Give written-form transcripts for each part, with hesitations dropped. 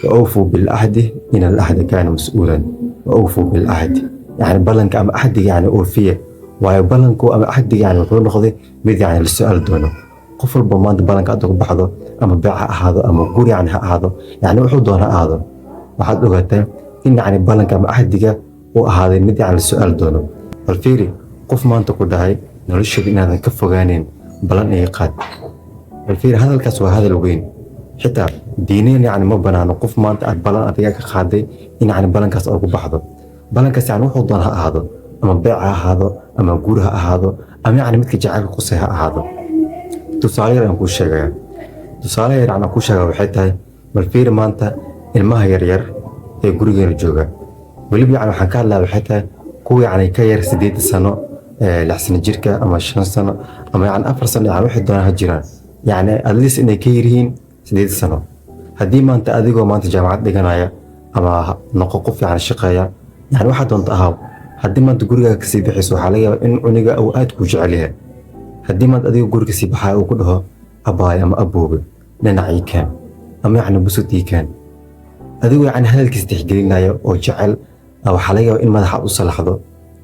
وأوفوا بالعهد إن العهد كان مسؤولا وأوفوا بالعهد يعني بلنك أما أحد يعني أوفية وبلنكو أما أحد يعني وحو نقضي مid يعني للسؤال دونه قفل بمانت بلنك أدوك بحضو أما بيع هذا أما قول يعني هذا يعني وحو دونه هذا waxaad ogaataa in yani ballanka ama axdiga uu ahaaday mid yani su-aal doono bal fiiri qof maanta ku dhahay nolosheeda inaadan ka fogaaneyn ballan iga qaad bal fiiri hadalkaas waa hadal weyn xitaa diineen yani ma banaano qof maanta aad ballan adiga ka qaaday in yani ballankaas ugu baxdo ballankaas yani wuxuu doona ha ahaado ama beec ha ahaado ama guur ha ahaado ama yani midka jacaylka qusay ha ahaado tusaale yar aan kuu sheegaya tusaale yar aan kuu sheegaya waxay tahay bal fiiri maanta ilmaha yaryar ee gurigeena jooga weliba yani waxaan ka hadlaa waxay tahay kuwa yani ka yar 8 sano 6 sano jirka ama 5 sano ama yani 4 sano yani wixii doona ha jiraan yani adliis inay ka yaryihiin 8 sano haddii maanta adigoo maanta jaamacad dhiganaya ama noqo qof yani shaqeeya yani waxaa doonta ahaaw haddii maanta gurigaaga kasii bixiso waxaa laga yaabaa in cuniga uu aad kuu jecel yahay haddii maanta adigoo guriga kasii baxaya uu ku dhaho abaay ama aboobe dhinacii keen ama yani busudii keen adigoo yani hadalkiisa tixgelinaya oo jecel waxaa laga yaabaa in madaxa u salaxdo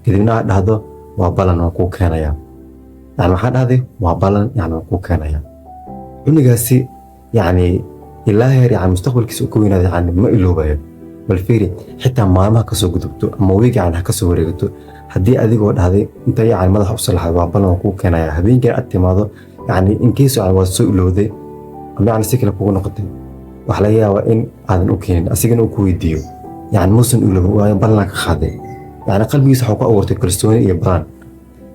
kadibna aad dhahdo waa ballan waan kuu keenaya yani waxaa dhahday waa ballan yani waan kuu keenaya cunigaasi yani ilaa heer yani mustaqbalkiisa uu ka weynaado yani ma iloobayo bal fiiri xitaa maalmaha kasoo gudubto ama weeg yani ha kasoo wareegato haddii adigoo dhahday inta yani madaxa u salaxdo waa ballan waan kuu keenaya habeenkii aad timaado yani inkiisu yani waa soo ilowday ama yani si kale kugu noqotay waxa laga yaabaa in aadan u keenin asigana uu ku weydiiyo yani muusan ilowin waayo ballan ka qaaday yani qalbigiisa waxuu ku abuurtay kalsooni iyo balan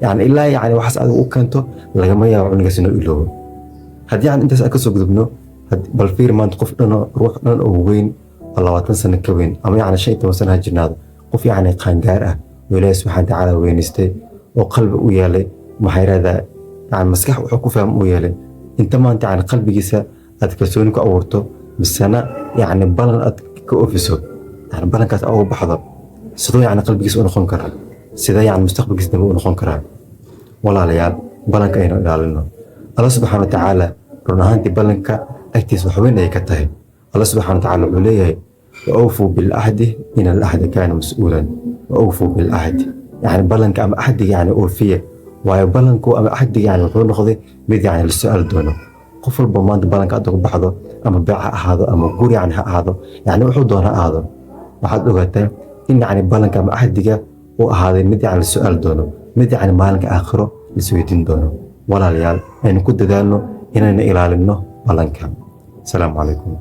yani ilaa yani waxaas adigu u keento lagama yaabo cunigaas inuu iloobo haddii yani intaas aan kasoo gudubno bal fiir maanta qof dhan ruux dhan oo weyn oo 20 sano ka weyn ama yani 15 sano ha jirnaado qof yani qaangaar ah oo Ilaahay subxaanahu wa tacaala weynaystay oo qalbi u yeelay maxayrada yani maskax wuxuu ku fahmo u yeelay inta maanta yani qalbigiisa aad kalsooni ku abuurto bisana يعني بلن كأوفيسو يعني بلن كاس أو بحضر سدو يعني قلبي يسوي نخون كرا سدا يعني مستقبل يسوي نخون كرا ولا ليال بلن كأنه قالنا الله سبحانه وتعالى رنا هانتي بلن كا أكتس وحوين يكتاه الله سبحانه وتعالى عليه وأوفوا بالعهد إن العهد كان مسؤولا وأوفوا بالعهد يعني بلن كأم أحد يعني أوفية وبلن كو أم أحد يعني وحول نخذي بيد يعني للسؤال دونه قفل بمانت بلن كأدق بحضه أما بيع هذا أما قول يعني هذا يعني وحو دون هذا waxaad ogaataa in yani ballanka ama axdiga uu ahaaday mid yani su-aal doono mid yani maalinka aakhiro isweydiin doono walaalayaal aynu ku dadaalno inaynu ilaalino ballanka asalaamu calaykum